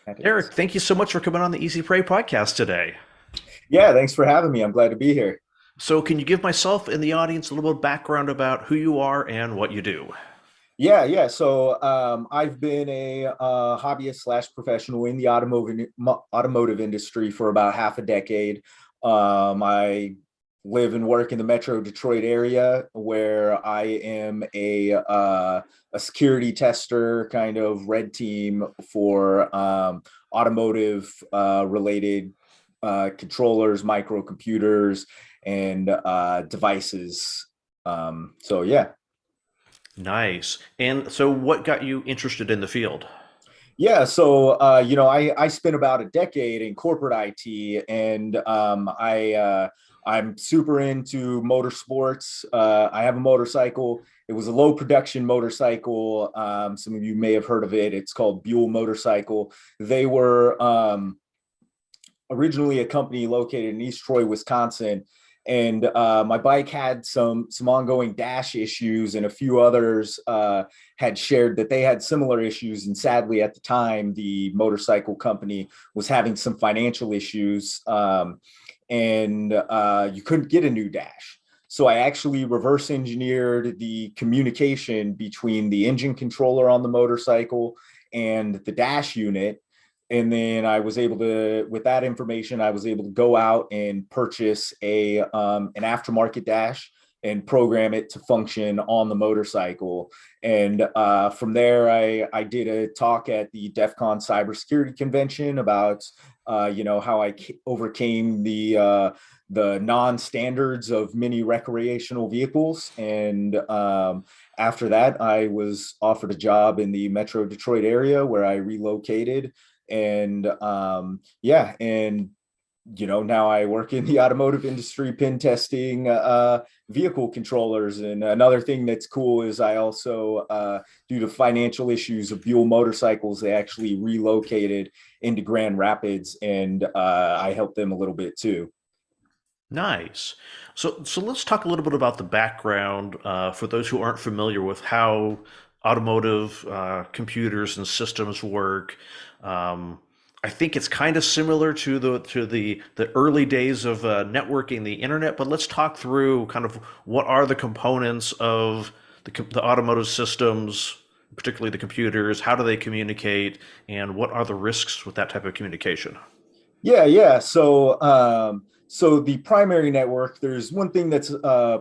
That is. Derrick, thank you so much for coming on the Easy Prey podcast today. Yeah, thanks for having me. I'm glad to be here. So, can you give myself and the audience a little bit of background about who you are and what you do? Yeah. So I've been a hobbyist slash professional in the automotive industry for about half a decade. I live and work in the Metro Detroit area, where I am a security tester, kind of red team for automotive related controllers, microcomputers, and devices. So yeah. Nice. And so, what got you interested in the field? I spent about a decade in corporate IT, and I'm super into motorsports. I have a motorcycle. It was a low production motorcycle. Some of you may have heard of it. It's called Buell Motorcycle. They were originally a company located in East Troy, Wisconsin. And my bike had some ongoing dash issues, and a few others had shared that they had similar issues. And sadly, at the time, the motorcycle company was having some financial issues, and you couldn't get a new dash. So I actually reverse engineered the communication between the engine controller on the motorcycle and the dash unit. And then I was able to, with that information, I was able to go out and purchase a an aftermarket dash and program it to function on the motorcycle. And from there, I did a talk at the DEF CON cybersecurity convention about how I overcame the non-standards of many recreational vehicles. And after that, I was offered a job in the Metro Detroit area, where I relocated. And now I work in the automotive industry, pen testing vehicle controllers. And another thing that's cool is I also, due to financial issues of Buell Motorcycles, they actually relocated into Grand Rapids, and I helped them a little bit too. Nice. So let's talk a little bit about the background for those who aren't familiar with how automotive computers and systems work. Um, I think it's kind of similar to the early days of networking the internet, but let's talk through kind of what are the components of the automotive systems, particularly the computers. How do they communicate, and what are the risks with that type of communication? So the primary network, there's one thing that's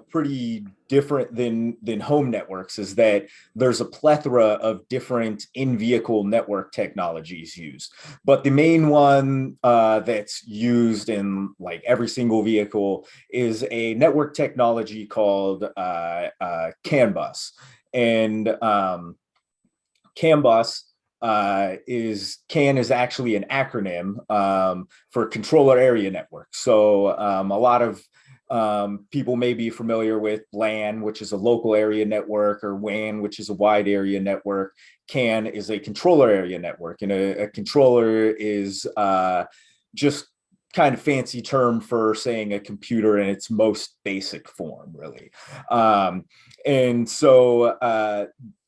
pretty different than home networks, is that there's a plethora of different in-vehicle network technologies used. But the main one that's used in like every single vehicle is a network technology called CAN bus. And CAN bus is CAN is actually an acronym for controller area network. So a lot of people may be familiar with LAN, which is a local area network, or WAN, which is a wide area network. CAN is a controller area network, and a controller is just kind of fancy term for saying a computer in its most basic form, really. And so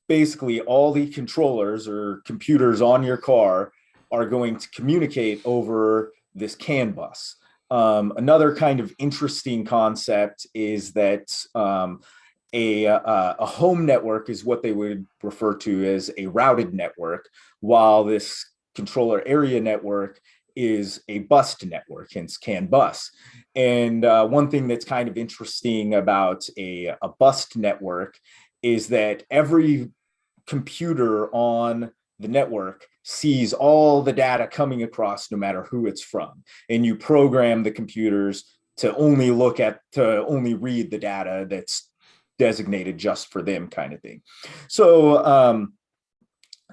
basically all the controllers or computers on your car are going to communicate over this CAN bus. Another kind of interesting concept is that a home network is what they would refer to as a routed network, while this controller area network is a bus network, hence CAN bus. And one thing that's kind of interesting about a bus network is that every computer on the network sees all the data coming across, no matter who it's from. And you program the computers to only read the data that's designated just for them, kind of thing. So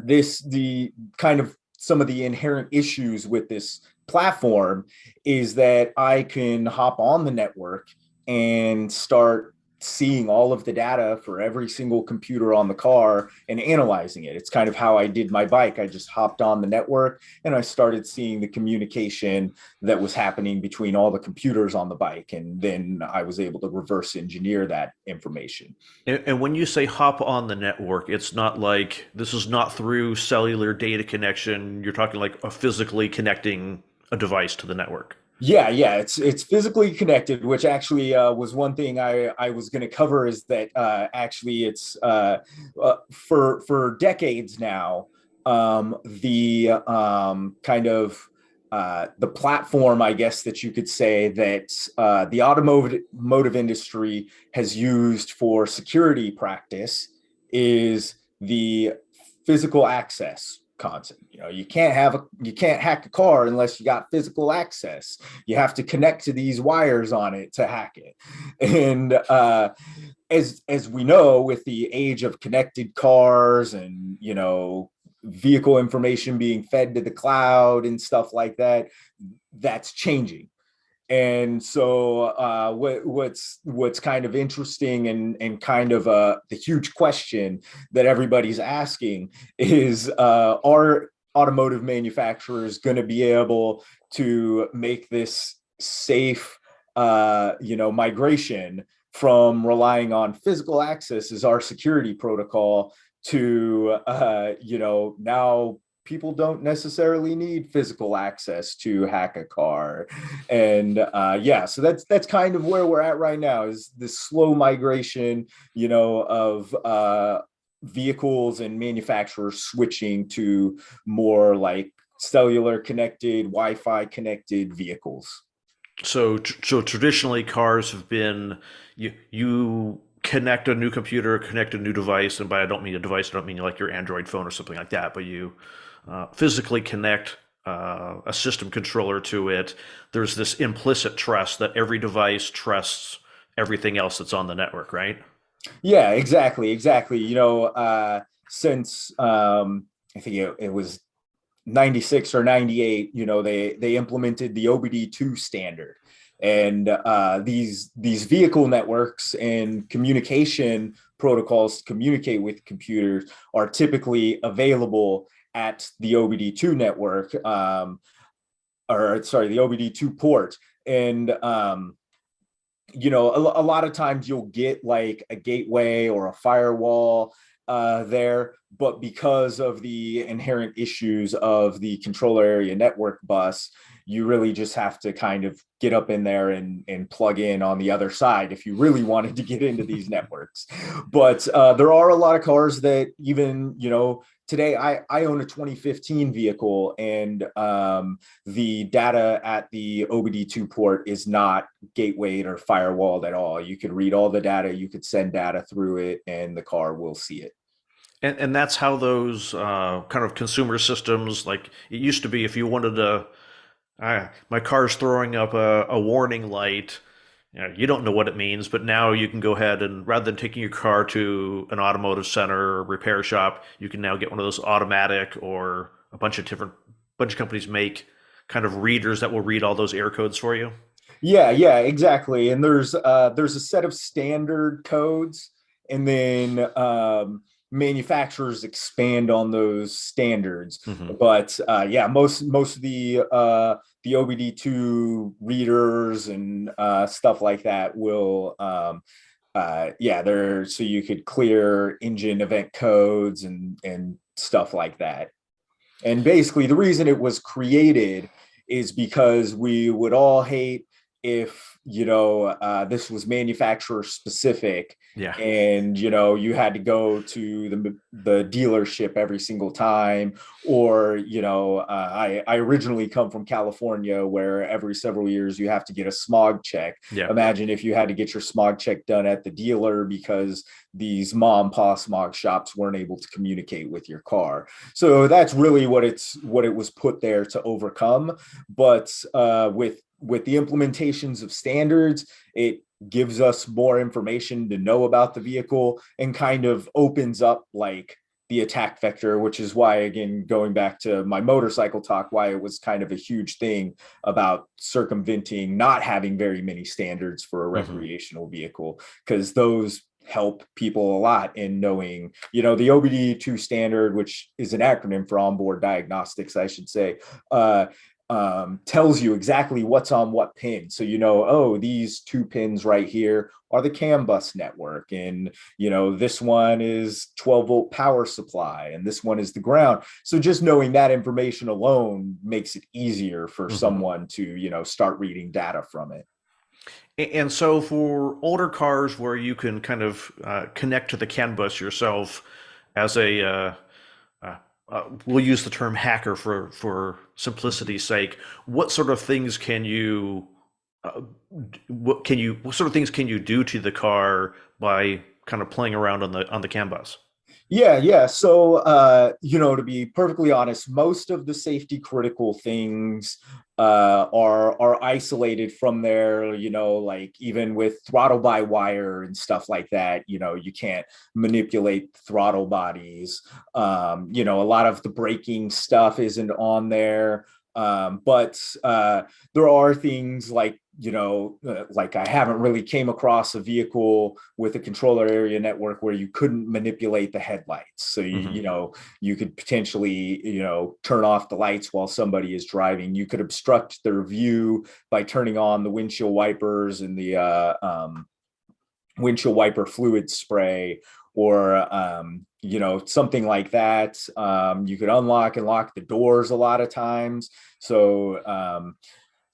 the kind of some of the inherent issues with this platform is that I can hop on the network and start seeing all of the data for every single computer on the car and analyzing it. It's kind of how I did my bike. I just hopped on the network and I started seeing the communication that was happening between all the computers on the bike. And then I was able to reverse engineer that information. And when you say hop on the network, it's not like this is not through cellular data connection. You're talking like a physically connecting a device to the network. Yeah, it's physically connected, which actually was one thing I was going to cover is that actually it's for decades now the kind of the platform, I guess that you could say that the automotive industry has used for security practice is the physical access concept. You know, you can't hack a car unless you got physical access. You have to connect to these wires on it to hack it. And as we know, with the age of connected cars and vehicle information being fed to the cloud and stuff like that, that's changing. And so what's kind of interesting and kind of the huge question that everybody's asking is, are automotive manufacturers going to be able to make this safe migration from relying on physical access as our security protocol to now people don't necessarily need physical access to hack a car. And so that's kind of where we're at right now, is this slow migration of vehicles and manufacturers switching to more like cellular connected, Wi-Fi connected vehicles. So traditionally, cars have been you connect a new computer, connect a new device, and by I don't mean a device, I don't mean like your Android phone or something like that, but you physically connect a system controller to it. There's this implicit trust that every device trusts everything else that's on the network, right? Yeah, exactly. Since I think it was 96 or 98, they implemented the OBD2 standard. And these vehicle networks and communication protocols to communicate with computers are typically available at the OBD2 network, or sorry, the OBD2 port. And a lot of times you'll get like a gateway or a firewall there, but because of the inherent issues of the controller area network bus, you really just have to kind of get up in there and plug in on the other side if you really wanted to get into these networks. But there are a lot of cars that even, today I own a 2015 vehicle, and the data at the OBD2 port is not gatewayed or firewalled at all. You could read all the data, you could send data through it, and the car will see it. And that's how those kind of consumer systems, like it used to be, if you wanted to, my car's throwing up a warning light. You don't know what it means, but now you can go ahead and rather than taking your car to an automotive center or repair shop, you can now get one of those automatic, or a bunch of companies make kind of readers that will read all those air codes for you. Yeah, exactly. And there's a set of standard codes, and then manufacturers expand on those standards. Hmm. But yeah, most of the OBD2 readers and stuff like that will yeah, they're so you could clear engine event codes and stuff like that. And basically, the reason it was created is because we would all hate if, this was manufacturer specific, Yeah. and, you had to go to the dealership every single time. Or, I originally come from California, where every several years you have to get a smog check. Yeah. Imagine if you had to get your smog check done at the dealer because these mom pa smog shops weren't able to communicate with your car. So that's really what it was put there to overcome. But with the implementations of standards, it gives us more information to know about the vehicle and kind of opens up like the attack vector, which is why, again, going back to my motorcycle talk, why it was kind of a huge thing about circumventing not having very many standards for a Hmm. recreational vehicle, because those help people a lot in knowing, the OBD2 standard, which is an acronym for onboard diagnostics, I should say, uh, tells you exactly what's on what pin. So, oh, these two pins right here are the CAN bus network. And, this one is 12-volt power supply, and this one is the ground. So just knowing that information alone makes it easier for Hmm. someone to, start reading data from it. And so for older cars where you can kind of connect to the CAN bus yourself as a uh, we'll use the term hacker for simplicity's sake. What sort of things can you uh, what sort of things can you do to the car by kind of playing around on the CAN bus? Yeah, yeah. So, to be perfectly honest, most of the safety critical things are isolated from there. Like even with throttle by wire and stuff like that. You can't manipulate throttle bodies. A lot of the braking stuff isn't on there. But there are things like, like I haven't really came across a vehicle with a controller area network where you couldn't manipulate the headlights. So Hmm. you could potentially, turn off the lights while somebody is driving. You could obstruct their view by turning on the windshield wipers and the windshield wiper fluid spray, or something like that. You could unlock and lock the doors a lot of times. So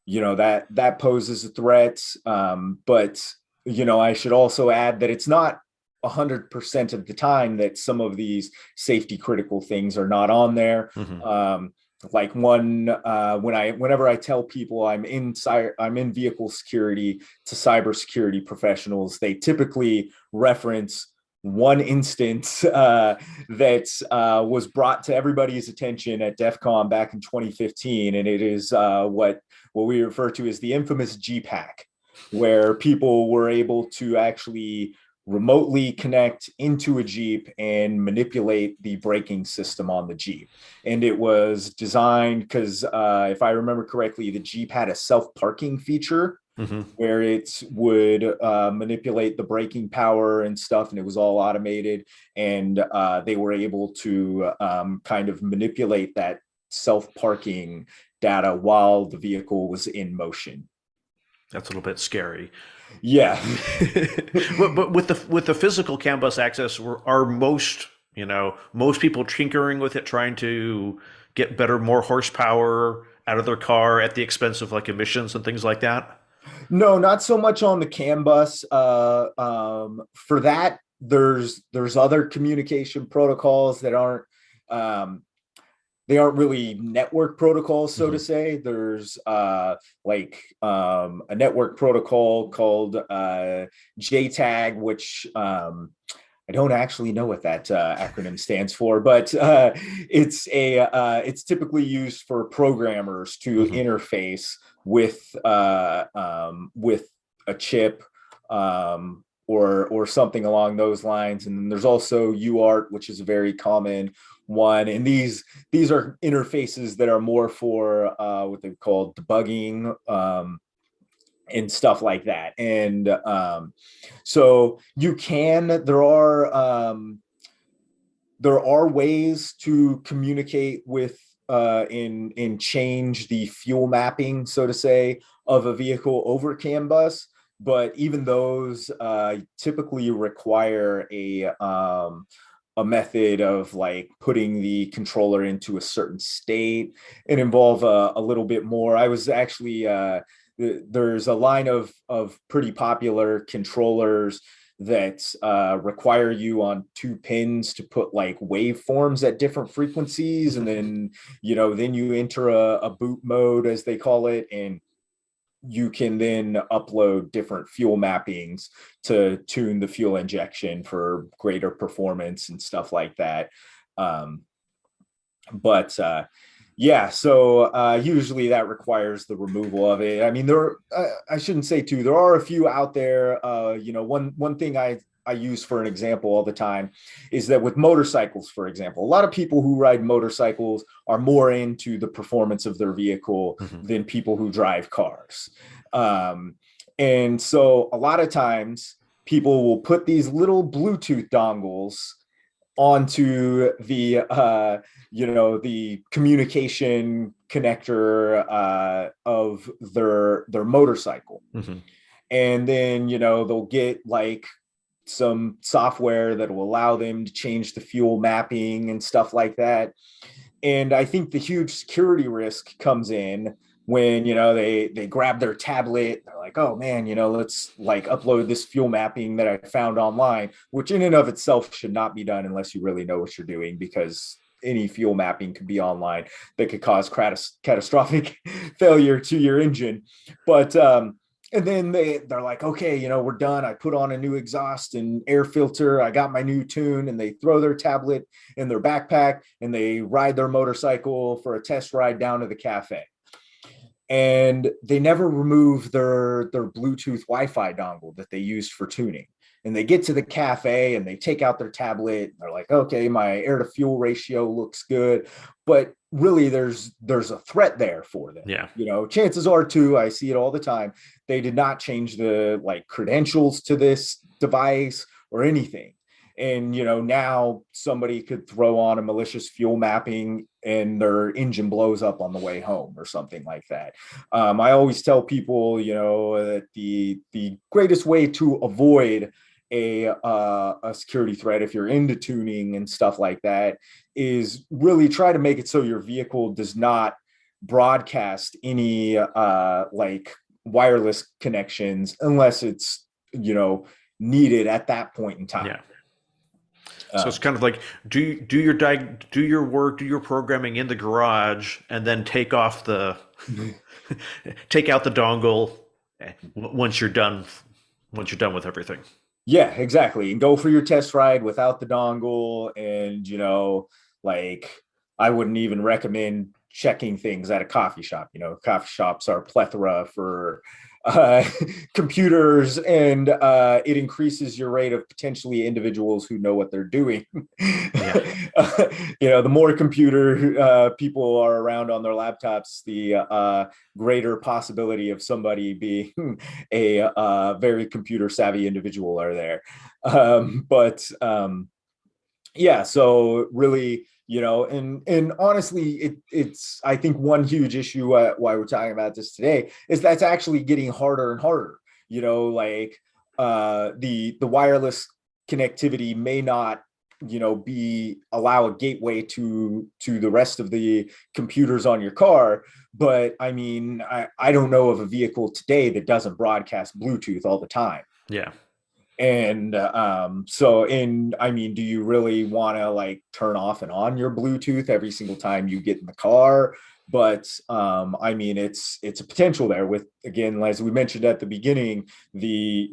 that poses a threat. But I should also add that it's not 100% of the time that some of these safety critical things are not on there. Hmm. Like whenever I tell people I'm in vehicle security to cybersecurity professionals, they typically reference one instance that was brought to everybody's attention at DEF CON back in 2015, and it is what we refer to as the infamous Jeep hack, where people were able to actually remotely connect into a Jeep and manipulate the braking system on the Jeep. And it was designed because, if I remember correctly, the Jeep had a self-parking feature Hmm. where it would manipulate the braking power and stuff, and it was all automated. And they were able to kind of manipulate that self-parking data while the vehicle was in motion. That's a little bit scary. Yeah. But with the physical CAN bus access, are most people tinkering with it, trying to get better, more horsepower out of their car at the expense of like emissions and things like that? No, not so much on the CAN bus. For that, there's other communication protocols that aren't um, they aren't really network protocols, so to Hmm. say. There's like a network protocol called JTAG, which I don't actually know what that acronym stands for, but it's typically used for programmers to Hmm. interface with a chip, or something along those lines. And then there's also UART, which is a very common one. And these are interfaces that are more for what they call debugging, and stuff like that. And so there are ways to communicate with and change the fuel mapping, so to say, of a vehicle over CAN bus. But even those typically require a method of like putting the controller into a certain state and involve a little bit more. I was actually there's a line of pretty popular controllers that require you on two pins to put like waveforms at different frequencies, and then you enter a boot mode, as they call it, and you can then upload different fuel mappings to tune the fuel injection for greater performance and stuff like that. Um, but yeah, so usually that requires the removal of it. I mean, I shouldn't say too, there are a few out there. One thing I use for an example all the time is that with motorcycles, for example, a lot of people who ride motorcycles are more into the performance of their vehicle Hmm. than people who drive cars. Um, and so a lot of times people will put these little Bluetooth dongles onto the communication connector of their motorcycle, Hmm. and then they'll get like some software that will allow them to change the fuel mapping and stuff like that. And I think the huge security risk comes in when they grab their tablet. They're like, oh man, let's like upload this fuel mapping that I found online, which in and of itself should not be done unless you really know what you're doing, because any fuel mapping could be online that could cause catastrophic failure to your engine. But and then they're like, okay, we're done. I put on a new exhaust and air filter. I got my new tune, and they throw their tablet in their backpack and they ride their motorcycle for a test ride down to the cafe. And they never remove their Bluetooth Wi-Fi dongle that they used for tuning. And they get to the cafe and they take out their tablet. And they're like, okay, my air to fuel ratio looks good, but really there's a threat there for them. Yeah. Chances are too, I see it all the time, they did not change the like credentials to this device or anything. And now somebody could throw on a malicious fuel mapping and their engine blows up on the way home or something like that. I always tell people, that the greatest way to avoid a security threat, if you're into tuning and stuff like that, is really try to make it so your vehicle does not broadcast any like wireless connections unless it's needed at that point in time. Yeah. So it's kind of like do your work, do your programming in the garage, and then take out the dongle once you're done. Once you're done with everything. Yeah, exactly. And go for your test ride without the dongle. And, like I wouldn't even recommend checking things at a coffee shop. Coffee shops are plethora for uh, computers, and it increases your rate of potentially individuals who know what they're doing. Yeah. The more computer people are around on their laptops, the greater possibility of somebody being a very computer savvy individual are there. But yeah, so really, and honestly, it's I think one huge issue why we're talking about this today is that's actually getting harder and harder. Like the wireless connectivity may not be allow a gateway to the rest of the computers on your car, but I mean, I don't know of a vehicle today that doesn't broadcast Bluetooth all the time. Yeah. And and I mean, do you really want to like turn off and on your Bluetooth every single time you get in the car? But I mean, it's a potential there with, again, as we mentioned at the beginning, the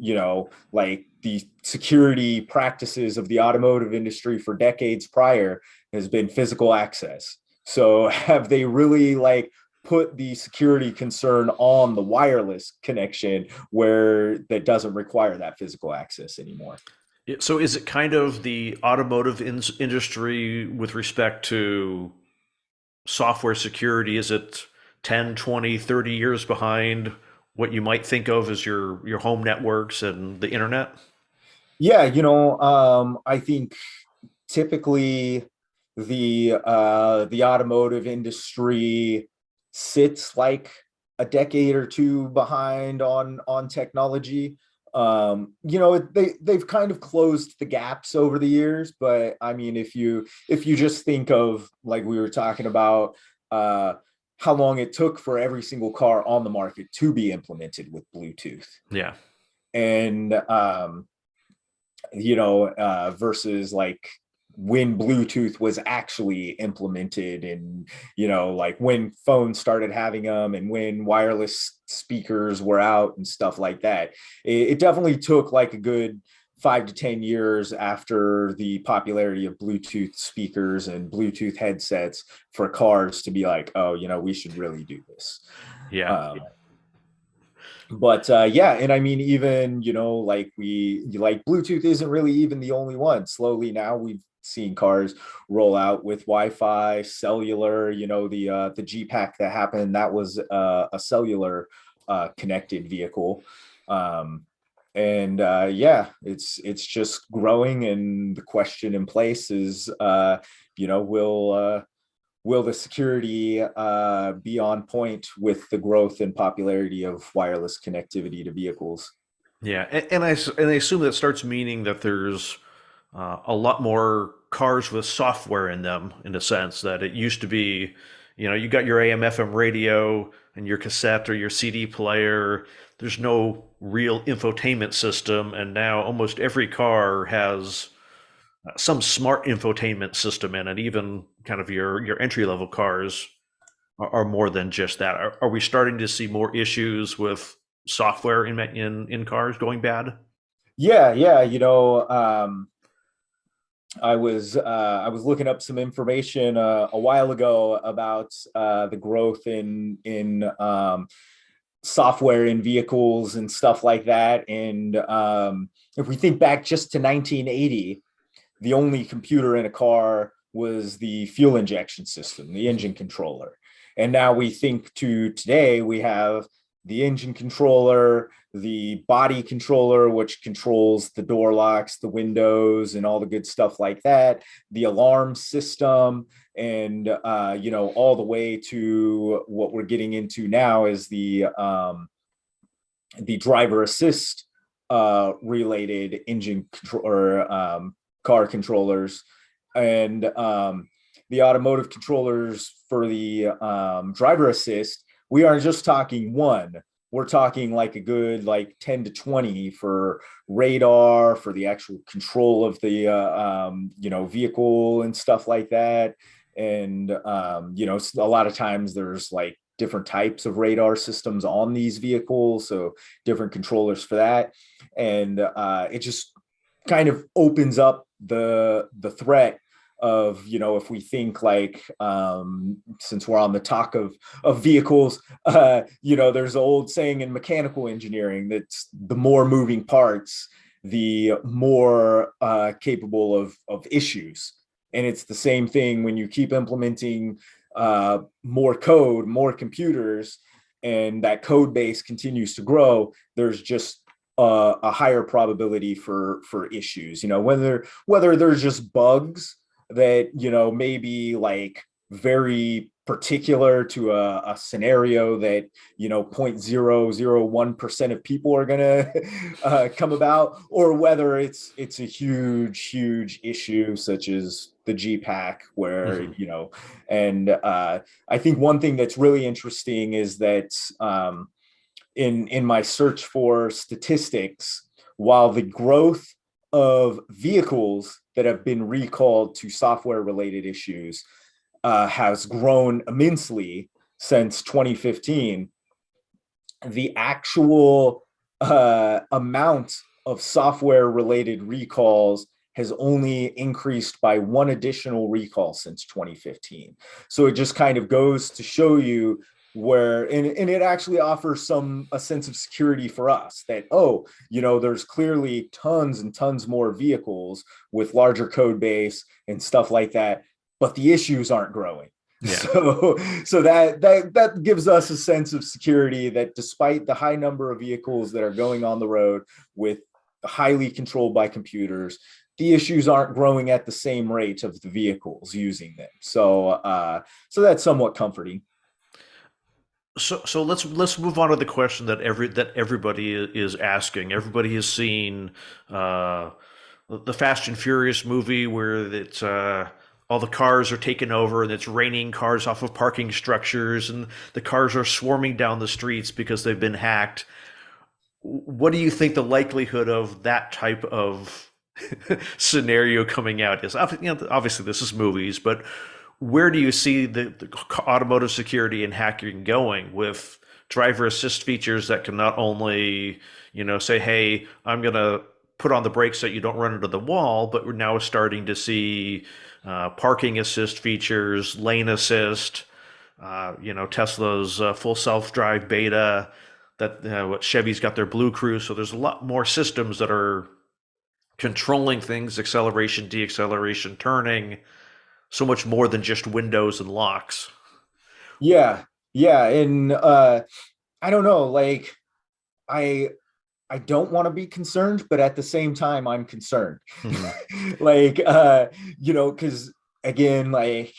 like the security practices of the automotive industry for decades prior has been physical access. So have they really like put the security concern on the wireless connection where that doesn't require that physical access anymore? So is it kind of the automotive industry with respect to software security? Is it 10, 20, 30 years behind what you might think of as your home networks and the internet? Yeah, I think typically the automotive industry sits like a decade or two behind on technology. They've kind of closed the gaps over the years, but I mean, if you just think of, like we were talking about, uh how long it took for every single car on the market to be implemented with Bluetooth, Yeah. and versus like when Bluetooth was actually implemented, and like when phones started having them and when wireless speakers were out and stuff like that. It definitely took like a good 5 to 10 years after the popularity of Bluetooth speakers and Bluetooth headsets for cars to be like, oh, we should really do this. Yeah. Um, But yeah, and I mean, even like Bluetooth isn't really even the only one. Slowly now we've seen cars roll out with Wi-Fi, cellular. The G Pack that happened, that was a cellular connected vehicle. Um, and yeah, it's just growing, and the question in place is, you know, will the security be on point with the growth and popularity of wireless connectivity to vehicles? Yeah, and I assume that starts meaning that there's a lot more cars with software in them, in a sense that it used to be, you got your AM FM radio and your cassette or your CD player. There's no real infotainment system, and now almost every car has some smart infotainment system in it. Even kind of your entry level cars are more than just that. Are we starting to see more issues with software in cars going bad? Yeah, yeah. I was looking up some information a while ago about the growth in software in vehicles and stuff like that. And if we think back just to 1980, the only computer in a car was the fuel injection system, the engine controller. And now we think to today, we have the engine controller, the body controller, which controls the door locks, the windows, and all the good stuff like that, the alarm system, and all the way to what we're getting into now is the driver assist related engine control or car controllers, and the automotive controllers for the driver assist. We aren't just talking one. We're talking like a good like 10 to 20 for radar, for the actual control of the vehicle and stuff like that. And a lot of times there's like different types of radar systems on these vehicles, so different controllers for that. And it just kind of opens up the threat of, if we think like, since we're on the talk of vehicles, there's an old saying in mechanical engineering that's the more moving parts, the more capable of issues. And it's the same thing when you keep implementing more code, more computers, and that code base continues to grow. There's just a higher probability for issues. Whether there's just bugs that maybe like very particular to a scenario that 0.001% of people are gonna come about, or whether it's a huge issue such as the G-Pack, where Mhm. and I think one thing that's really interesting is that in my search for statistics, while the growth of vehicles that have been recalled to software related issues has grown immensely since 2015, the actual amount of software related recalls has only increased by one additional recall since 2015. So it just kind of goes to show you where, and it actually offers a sense of security for us that, oh, there's clearly tons and tons more vehicles with larger code base and stuff like that, but the issues aren't growing. Yeah. So that gives us a sense of security that despite the high number of vehicles that are going on the road with highly controlled by computers, the issues aren't growing at the same rate of the vehicles using them. So that's somewhat comforting. So let's move on to the question that everybody is asking. Everybody has seen uh, the Fast and Furious movie where it's all the cars are taken over and it's raining cars off of parking structures and the cars are swarming down the streets because they've been hacked. What do you think the likelihood of that type of scenario coming out is? Obviously, this is movies, but where do you see the automotive security and hacking going with driver assist features that can not only, say, hey, I'm going to put on the brakes so you don't run into the wall, but we're now starting to see parking assist features, lane assist, Tesla's full self-drive beta. that what Chevy's got their Blue Cruise. So there's a lot more systems that are controlling things, acceleration, deacceleration, turning, so much more than just windows and locks. Yeah, yeah, and I don't know, like I I don't want to be concerned, but at the same time, I'm concerned. Mm-hmm. like because again, I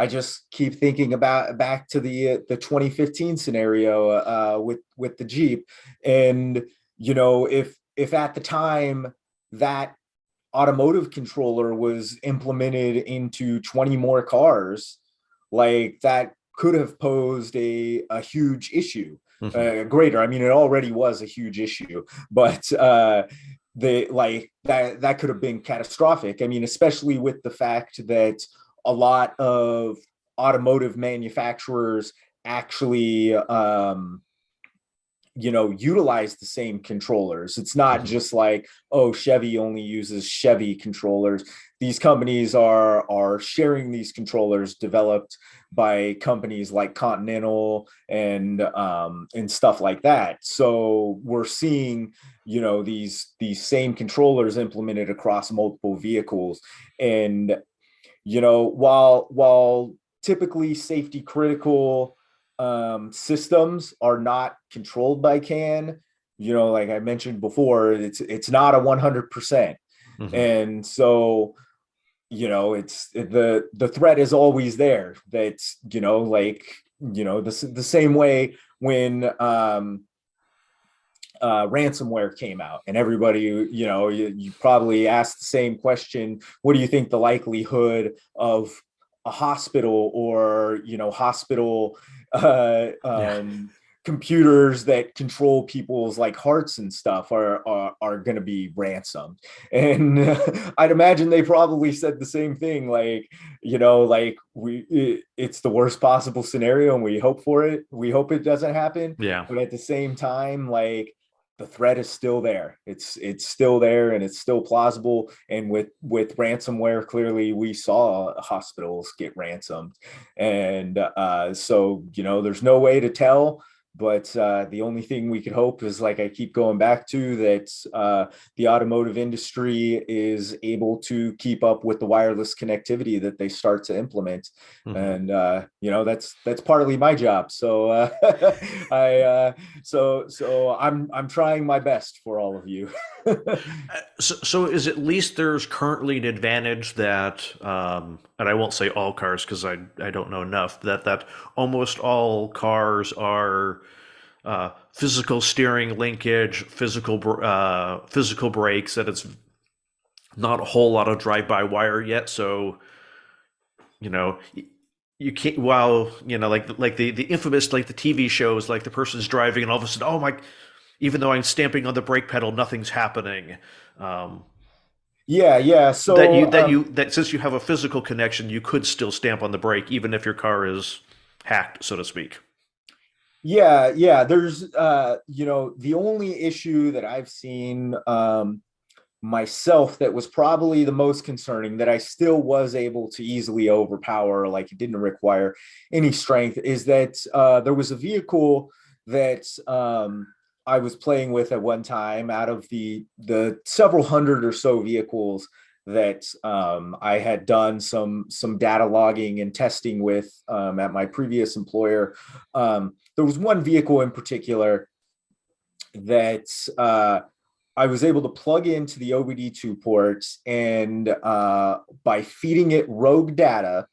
just keep thinking about back to the 2015 scenario with the Jeep. And if at the time that automotive controller was implemented into 20 more cars, like that could have posed a huge issue, Mm-hmm. greater. I mean, it already was a huge issue, but the like that could have been catastrophic. I mean, especially with the fact that a lot of automotive manufacturers actually utilize the same controllers. It's not Mm-hmm. just like, oh, Chevy only uses Chevy controllers. These companies are sharing these controllers developed by companies like Continental and stuff like that. So we're seeing these same controllers implemented across multiple vehicles. And while typically safety critical systems are not controlled by CAN, like I mentioned before, it's not a 100%. Mm-hmm. And so it's the threat is always there. That's the same way when ransomware came out, and everybody, you probably asked the same question: what do you think the likelihood of a hospital or hospital uh, Yeah. um, computers that control people's like hearts and stuff are going to be ransomed? And I'd imagine they probably said the same thing, like it's the worst possible scenario and we hope it doesn't happen. Yeah. But at the same time, like, the threat is still there. It's still there, and it's still plausible. And with ransomware, clearly we saw hospitals get ransomed, and so there's no way to tell. But the only thing we could hope is, like I keep going back to, that the automotive industry is able to keep up with the wireless connectivity that they start to implement. Mm-hmm. And that's partly my job. So I I'm trying my best for all of you. So is at least there's currently an advantage that, and I won't say all cars because I don't know enough, that almost all cars are physical steering linkage, physical brakes, that it's not a whole lot of drive-by wire yet. So you know you can't, while like the infamous, like the TV shows, like the person's driving and all of a sudden, oh my, even though I'm stamping on the brake pedal, nothing's happening. Um, Yeah. So that since you have a physical connection, you could still stamp on the brake even if your car is hacked, so to speak. yeah. There's the only issue that I've seen myself that was probably the most concerning, that I still was able to easily overpower, like it didn't require any strength, is that there was a vehicle that I was playing with at one time, out of the several hundred or so vehicles that I had done some data logging and testing with at my previous employer. There was one vehicle in particular that I was able to plug into the OBD2 ports, and by feeding it rogue data,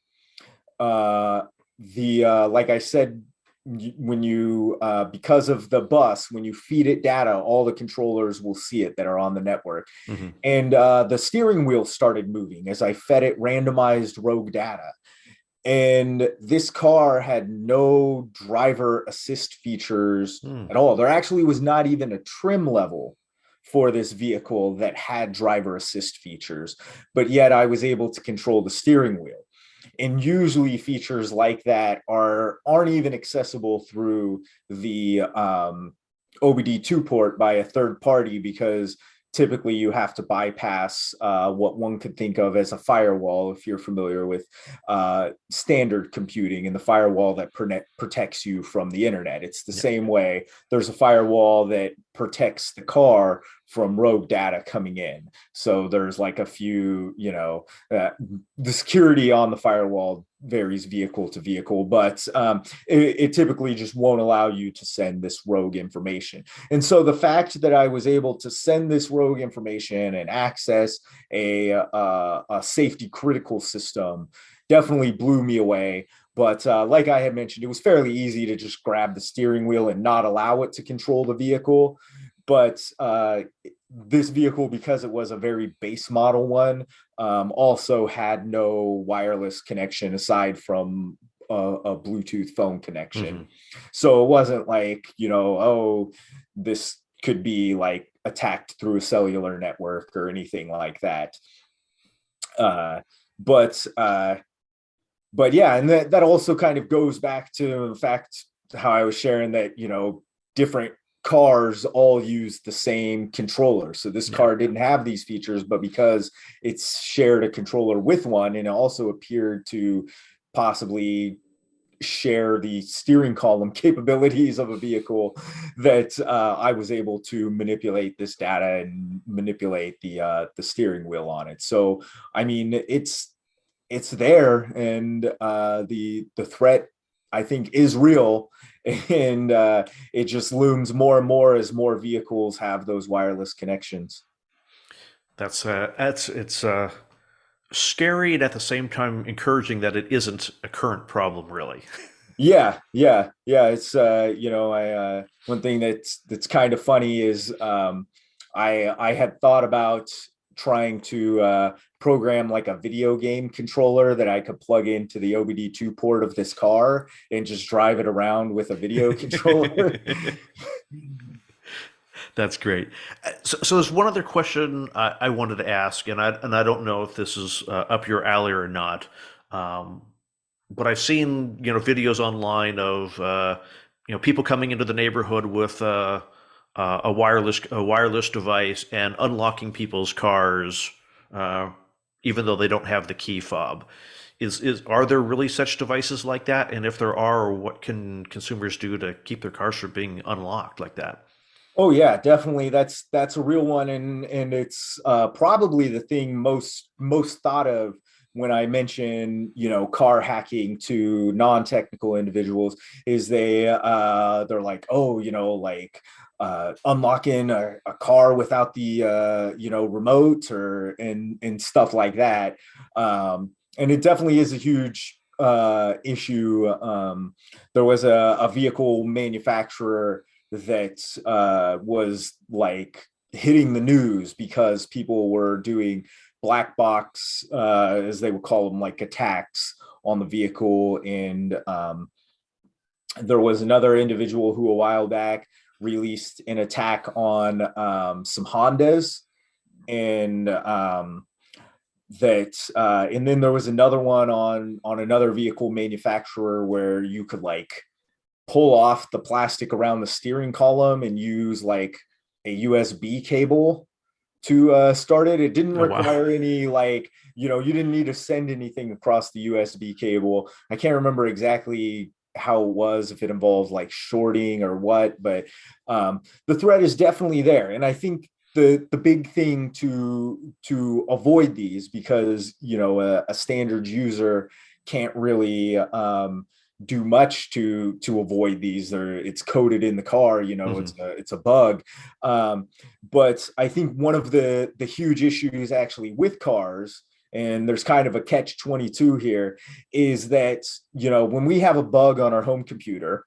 the like I said, when you because of the bus, when you feed it data, all the controllers will see it that are on the network. Mm-hmm. And the steering wheel started moving as I fed it randomized rogue data. And this car had no driver assist features Hmm. at all. There actually was not even a trim level for this vehicle that had driver assist features, but yet I was able to control the steering wheel. And usually features like that aren't even accessible through the OBD2 port by a third party, because typically you have to bypass what one could think of as a firewall, if you're familiar with standard computing and the firewall that protects you from the internet. It's the Yeah. same way. There's a firewall that protects the car from rogue data coming in. So there's like a few, the security on the firewall varies vehicle to vehicle, but it typically just won't allow you to send this rogue information. And so the fact that I was able to send this rogue information and access a safety critical system definitely blew me away. But like I had mentioned, it was fairly easy to just grab the steering wheel and not allow it to control the vehicle. But this vehicle, because it was a very base model one, also had no wireless connection aside from a Bluetooth phone connection. Hmm. So it wasn't like, oh, this could be like attacked through a cellular network or anything like that. Uh, but but yeah, and that also kind of goes back to the fact how I was sharing that, different cars all use the same controller. So this Yeah. car didn't have these features, but because it's shared a controller with one, and it also appeared to possibly share the steering column capabilities of a vehicle, that I was able to manipulate this data and manipulate the steering wheel on it. So I mean, it's there, and the threat, I think, is real, and it just looms more and more as more vehicles have those wireless connections. That's it's scary and at the same time encouraging that it isn't a current problem, really. Yeah. It's I one thing that's kind of funny is I had thought about trying to program like a video game controller that I could plug into the OBD2 port of this car and just drive it around with a video controller. That's great. So there's one other question I wanted to ask, and I don't know if this is up your alley or not. Um, but I've seen videos online of people coming into the neighborhood with a wireless device and unlocking people's cars, uh, even though they don't have the key fob. Are there really such devices like that? And if there are, what can consumers do to keep their cars from being unlocked like that? Oh yeah, definitely. That's a real one, and it's probably the thing most thought of when I mention car hacking to non-technical individuals. Is they're like, oh, like unlocking a car without the remote or and stuff like that. And it definitely is a huge issue. There was a vehicle manufacturer that was like hitting the news because people were doing black box, as they would call them, like attacks on the vehicle. And there was another individual who a while back released an attack on some Hondas, and and then there was another one on another vehicle manufacturer where you could like pull off the plastic around the steering column and use like a USB cable to start it. It didn't Oh wow. require any like, you didn't need to send anything across the USB cable. I can't remember exactly how it was, if it involved like shorting or what, but the threat is definitely there. And I think the big thing to avoid these, because a standard user can't really do much to avoid these. It's coded in the car, Hmm. it's a bug. But I think one of the huge issues actually with cars, and there's kind of a catch 22 here, is that when we have a bug on our home computer,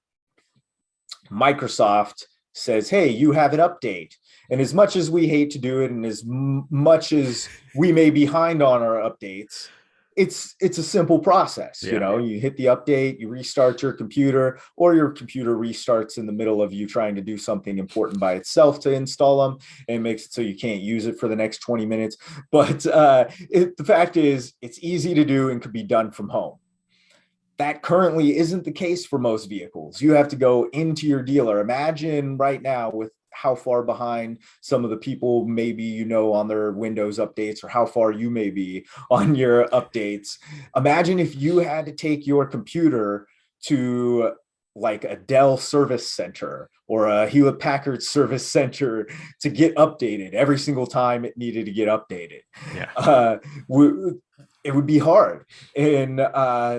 Microsoft says, hey, you have an update. And as much as we hate to do it, and as much as we may be behind on our updates, it's a simple process. Yeah. You hit the update, you restart your computer, or your computer restarts in the middle of you trying to do something important by itself to install them, and makes it so you can't use it for the next 20 minutes. But the fact is, it's easy to do and could be done from home. That currently isn't the case for most vehicles. You have to go into your dealer. Imagine right now with how far behind some of the people maybe on their Windows updates, or how far you may be on your updates. Imagine if you had to take your computer to like a Dell service center or a Hewlett Packard service center to get updated every single time it needed to get updated. Yeah. Uh, it would be hard. And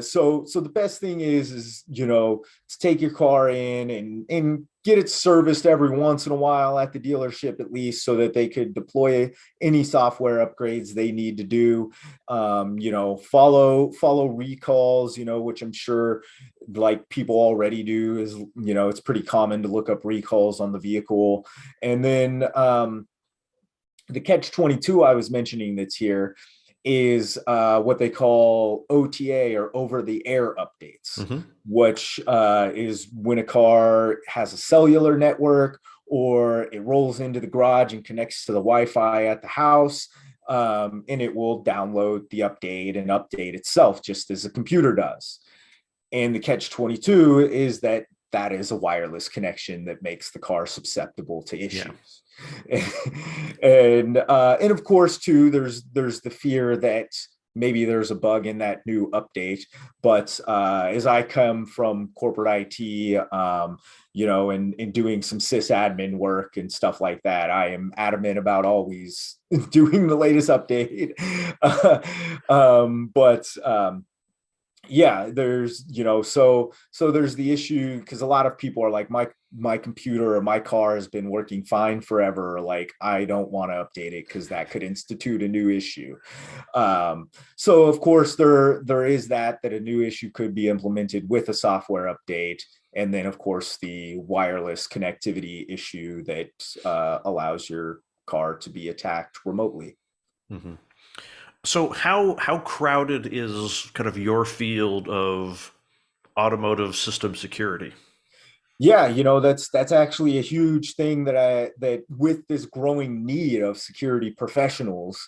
so the best thing is to take your car in and get it serviced every once in a while at the dealership, at least, so that they could deploy any software upgrades they need to do. Follow recalls, which I'm sure like people already do. Is it's pretty common to look up recalls on the vehicle. And then the catch 22 I was mentioning that's here is what they call OTA, or over the air updates, Mm-hmm. which is when a car has a cellular network, or it rolls into the garage and connects to the Wi-Fi at the house, and it will download the update and update itself just as a computer does. And the catch 22 is that that is a wireless connection that makes the car susceptible to issues. Yeah. and of course too, there's the fear that maybe there's a bug in that new update. But as I come from corporate IT, and doing some sysadmin work and stuff like that, I am adamant about always doing the latest update. But yeah, there's so there's the issue, because a lot of people are like, my computer or my car has been working fine forever, like I don't want to update it because that could institute a new issue. So of course there is that a new issue could be implemented with a software update. And then of course the wireless connectivity issue that allows your car to be attacked remotely. Mm-hmm. So how crowded is kind of your field of automotive system security? Yeah, that's actually a huge thing that with this growing need of security professionals,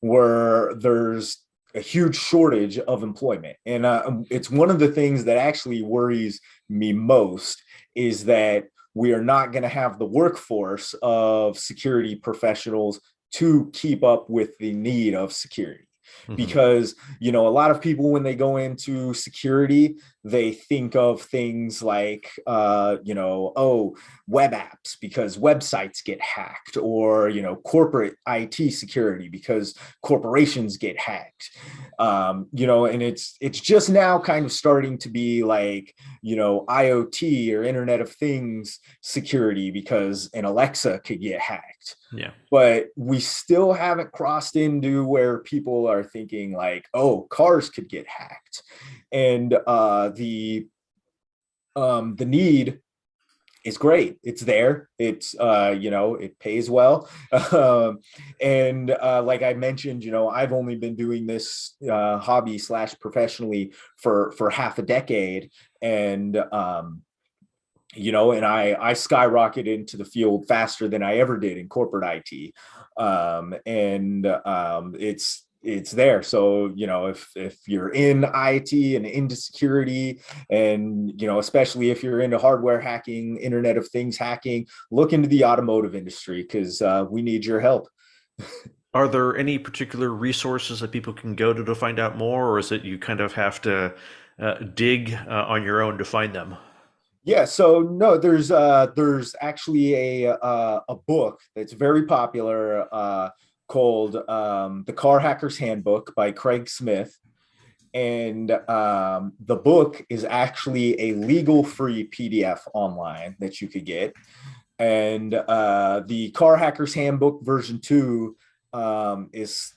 where there's a huge shortage of employment. And it's one of the things that actually worries me most, is that we are not going to have the workforce of security professionals to keep up with the need of security. Mm-hmm. Because a lot of people, when they go into security, they think of things like oh, web apps, because websites get hacked, or corporate IT security because corporations get hacked. And it's just now kind of starting to be like IoT, or Internet of Things security, because an Alexa could get hacked. Yeah. But we still haven't crossed into where people are thinking like, oh, cars could get hacked. And the need is great. It's there. It's it pays well. And like I mentioned, I've only been doing this hobby / professionally for half a decade. And and I skyrocketed into the field faster than I ever did in corporate IT. And it's there. So, if you're in IT and into security, and, especially if you're into hardware hacking, Internet of Things hacking, look into the automotive industry, because we need your help. Are there any particular resources that people can go to find out more, or is it you kind of have to dig on your own to find them? Yeah, so no, there's actually a book that's very popular, called The Car Hacker's Handbook by Craig Smith. And the book is actually a legal free PDF online that you could get. And the Car Hacker's Handbook version 2 is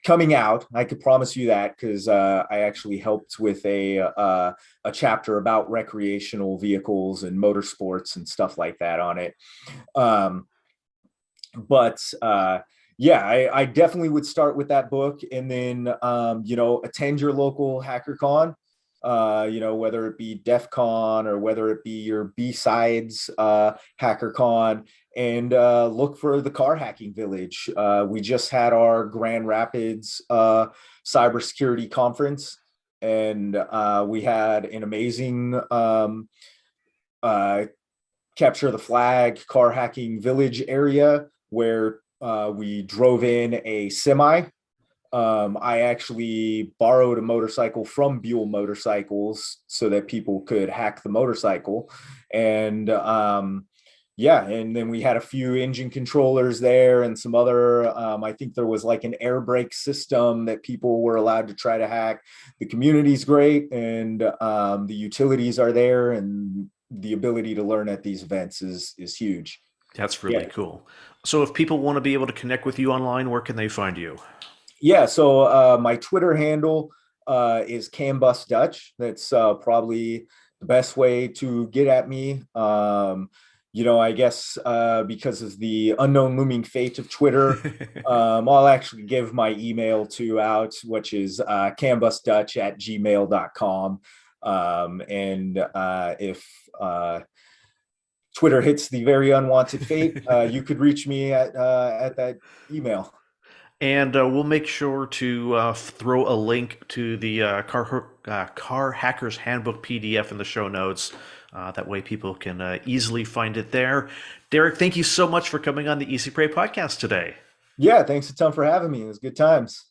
coming out. I could promise you that, because I actually helped with a chapter about recreational vehicles and motorsports and stuff like that on it. Um, but yeah, I definitely would start with that book, and then attend your local HackerCon. Whether it be DEF CON, or whether it be your B-Sides HackerCon, and look for the Car Hacking Village. We just had our Grand Rapids cybersecurity conference, and we had an amazing Capture the Flag car hacking village area where we drove in a semi. I actually borrowed a motorcycle from Buell Motorcycles so that people could hack the motorcycle. And yeah, and then we had a few engine controllers there and some other, I think there was like an air brake system that people were allowed to try to hack. The community's great, and the utilities are there, and the ability to learn at these events is huge. That's really Yeah. cool. So if people want to be able to connect with you online, where can they find you? Yeah, so my Twitter handle is Cambus Dutch. That's probably the best way to get at me. I guess because of the unknown looming fate of Twitter, I'll actually give my email to out, which is cambusdutch@gmail.com. And if Twitter hits the very unwanted fate, you could reach me at that email. And we'll make sure to throw a link to the Car Hackers Handbook PDF in the show notes. That way people can easily find it there. Derrick, thank you so much for coming on the Easy Prey podcast today. Yeah, thanks a ton for having me. It was good times.